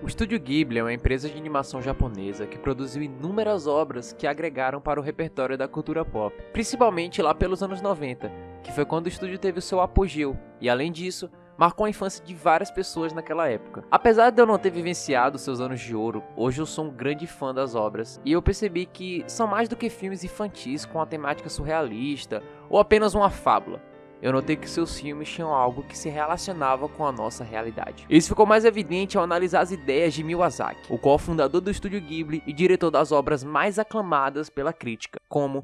O Estúdio Ghibli é uma empresa de animação japonesa que produziu inúmeras obras que agregaram para o repertório da cultura pop, principalmente lá pelos anos 90, que foi quando o estúdio teve o seu apogeu, e além disso, marcou a infância de várias pessoas naquela época. Apesar de eu não ter vivenciado seus anos de ouro, hoje eu sou um grande fã das obras, e eu percebi que são mais do que filmes infantis com a temática surrealista ou apenas uma fábula. Eu notei que seus filmes tinham algo que se relacionava com a nossa realidade. Isso ficou mais evidente ao analisar as ideias de Miyazaki, o qual é o fundador do Estúdio Ghibli e diretor das obras mais aclamadas pela crítica, como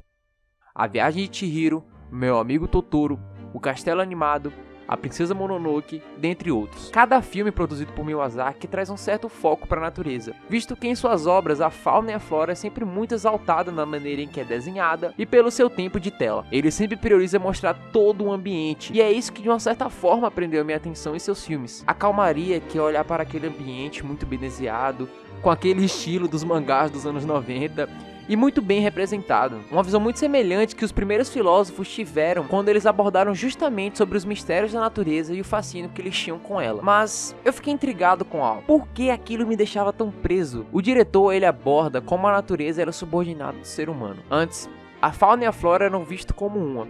A Viagem de Chihiro, Meu Amigo Totoro, O Castelo Animado, A Princesa Mononoke, dentre outros. Cada filme produzido por Miyazaki traz um certo foco para a natureza, visto que em suas obras a fauna e a flora é sempre muito exaltada na maneira em que é desenhada e pelo seu tempo de tela. Ele sempre prioriza mostrar todo o ambiente, e é isso que de uma certa forma prendeu minha atenção em seus filmes. A calmaria que é olhar para aquele ambiente muito bem desenhado, com aquele estilo dos mangás dos anos 90, e muito bem representado. Uma visão muito semelhante que os primeiros filósofos tiveram quando eles abordaram justamente sobre os mistérios da natureza e o fascínio que eles tinham com ela. Mas eu fiquei intrigado com algo. Por que aquilo me deixava tão preso? O diretor, ele aborda como a natureza era subordinada do ser humano. Antes, a fauna e a flora eram vistos como uma.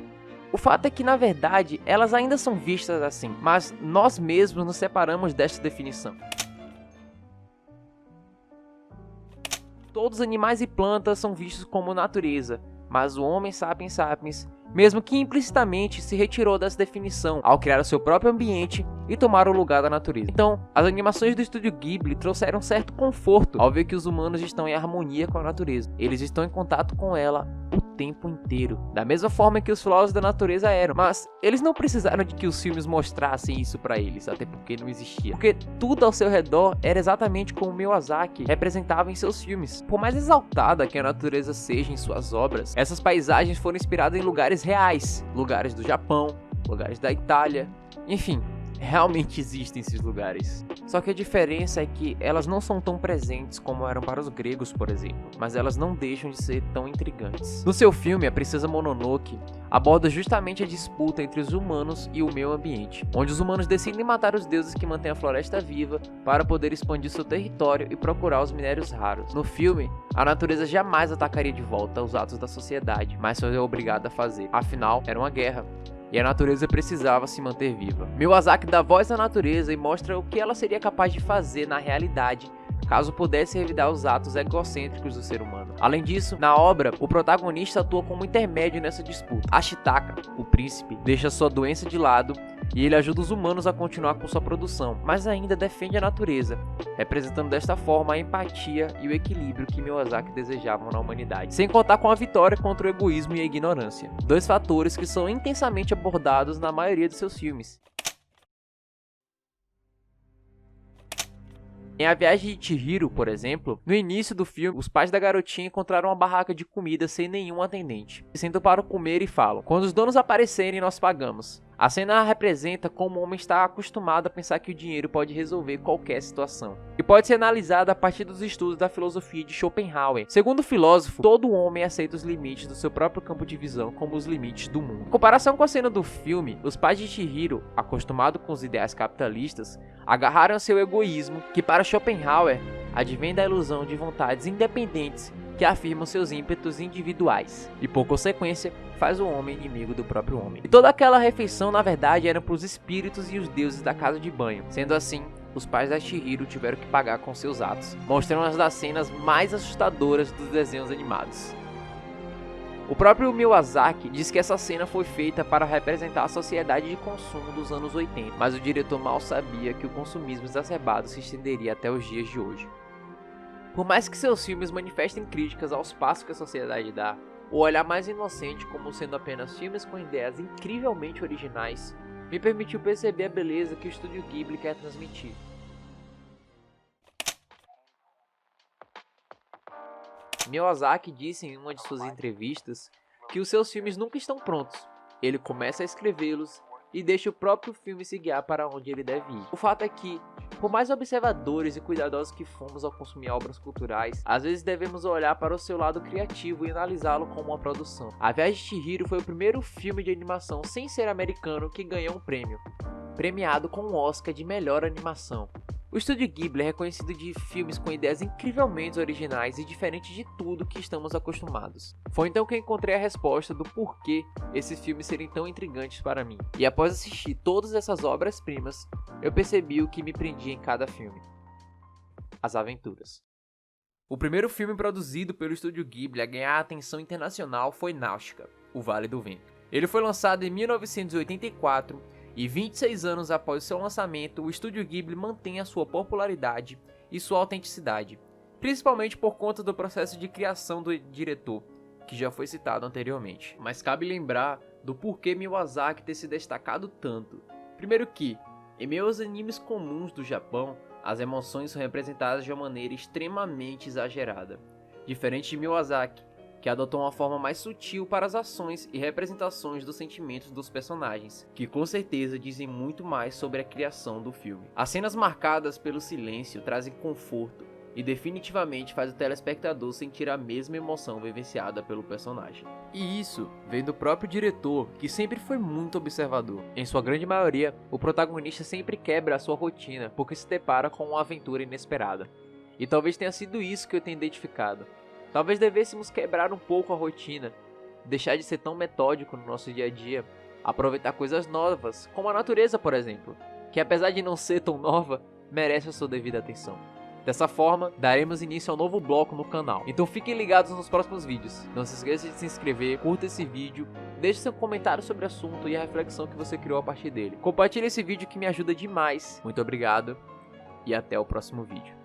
O fato é que, na verdade, elas ainda são vistas assim, mas nós mesmos nos separamos desta definição. Todos os animais e plantas são vistos como natureza, mas o Homem sapiens sapiens, mesmo que implicitamente, se retirou dessa definição ao criar o seu próprio ambiente e tomar o lugar da natureza. Então, as animações do Estúdio Ghibli trouxeram um certo conforto ao ver que os humanos estão em harmonia com a natureza. Eles estão em contato com ela o tempo inteiro, da mesma forma que os filósofos da natureza eram. Mas eles não precisaram de que os filmes mostrassem isso pra eles, até porque não existia. Porque tudo ao seu redor era exatamente como Miyazaki representava em seus filmes. Por mais exaltada que a natureza seja em suas obras, essas paisagens foram inspiradas em lugares reais, lugares do Japão, lugares da Itália, enfim. Realmente existem esses lugares. Só que a diferença é que elas não são tão presentes como eram para os gregos, por exemplo, mas elas não deixam de ser tão intrigantes. No seu filme, A Princesa Mononoke aborda justamente a disputa entre os humanos e o meio ambiente, onde os humanos decidem matar os deuses que mantêm a floresta viva para poder expandir seu território e procurar os minérios raros. No filme, a natureza jamais atacaria de volta os atos da sociedade, mas foi obrigada a fazer. Afinal, era uma guerra. E a natureza precisava se manter viva. Miyazaki dá voz à natureza e mostra o que ela seria capaz de fazer na realidade caso pudesse revidar os atos egocêntricos do ser humano. Além disso, na obra, o protagonista atua como intermédio nessa disputa. Ashitaka, o príncipe, deixa sua doença de lado e ele ajuda os humanos a continuar com sua produção, mas ainda defende a natureza, representando desta forma a empatia e o equilíbrio que Miyazaki desejavam na humanidade, sem contar com a vitória contra o egoísmo e a ignorância, dois fatores que são intensamente abordados na maioria de seus filmes. Em A Viagem de Chihiro, por exemplo, no início do filme, os pais da garotinha encontraram uma barraca de comida sem nenhum atendente. Se sentam para comer e falam: "Quando os donos aparecerem, nós pagamos." A cena representa como o homem está acostumado a pensar que o dinheiro pode resolver qualquer situação, e pode ser analisada a partir dos estudos da filosofia de Schopenhauer. Segundo o filósofo, todo homem aceita os limites do seu próprio campo de visão como os limites do mundo. Em comparação com a cena do filme, os pais de Chihiro, acostumados com os ideais capitalistas, agarraram seu egoísmo, que para Schopenhauer advém da ilusão de vontades independentes que afirmam seus ímpetos individuais, e por consequência faz o homem inimigo do próprio homem. E toda aquela refeição na verdade era para os espíritos e os deuses da casa de banho. Sendo assim, os pais da Chihiro tiveram que pagar com seus atos, mostrando as das cenas mais assustadoras dos desenhos animados. O próprio Miyazaki diz que essa cena foi feita para representar a sociedade de consumo dos anos 80, mas o diretor mal sabia que o consumismo exacerbado se estenderia até os dias de hoje. Por mais que seus filmes manifestem críticas aos passos que a sociedade dá, o olhar mais inocente como sendo apenas filmes com ideias incrivelmente originais, me permitiu perceber a beleza que o Estúdio Ghibli quer transmitir. Miyazaki disse em uma de suas entrevistas que os seus filmes nunca estão prontos. Ele começa a escrevê-los e deixa o próprio filme se guiar para onde ele deve ir. O fato é que, por mais observadores e cuidadosos que fomos ao consumir obras culturais, às vezes devemos olhar para o seu lado criativo e analisá-lo como uma produção. A Viagem de Chihiro foi o primeiro filme de animação sem ser americano que ganhou um prêmio, premiado com um Oscar de melhor animação. O estúdio Ghibli é reconhecido de filmes com ideias incrivelmente originais e diferentes de tudo que estamos acostumados. Foi então que eu encontrei a resposta do porquê esses filmes serem tão intrigantes para mim. E após assistir todas essas obras-primas, eu percebi o que me prendia em cada filme: as aventuras. O primeiro filme produzido pelo estúdio Ghibli a ganhar a atenção internacional foi Náusica, O Vale do Vento. Ele foi lançado em 1984 e 26 anos após seu lançamento, o estúdio Ghibli mantém a sua popularidade e sua autenticidade, principalmente por conta do processo de criação do diretor, que já foi citado anteriormente. Mas cabe lembrar do porquê Miyazaki ter se destacado tanto. Primeiro que, em meio aos animes comuns do Japão, as emoções são representadas de uma maneira extremamente exagerada, diferente de Miyazaki, que adotou uma forma mais sutil para as ações e representações dos sentimentos dos personagens, que com certeza dizem muito mais sobre a criação do filme. As cenas marcadas pelo silêncio trazem conforto e definitivamente faz o telespectador sentir a mesma emoção vivenciada pelo personagem. E isso vem do próprio diretor, que sempre foi muito observador. Em sua grande maioria, o protagonista sempre quebra a sua rotina porque se depara com uma aventura inesperada. E talvez tenha sido isso que eu tenha identificado. Talvez devêssemos quebrar um pouco a rotina, deixar de ser tão metódico no nosso dia a dia, aproveitar coisas novas, como a natureza, por exemplo, que apesar de não ser tão nova, merece a sua devida atenção. Dessa forma, daremos início ao novo bloco no canal, então fiquem ligados nos próximos vídeos. Não se esqueça de se inscrever, curta esse vídeo, deixe seu comentário sobre o assunto e a reflexão que você criou a partir dele. Compartilhe esse vídeo que me ajuda demais. Muito obrigado e até o próximo vídeo.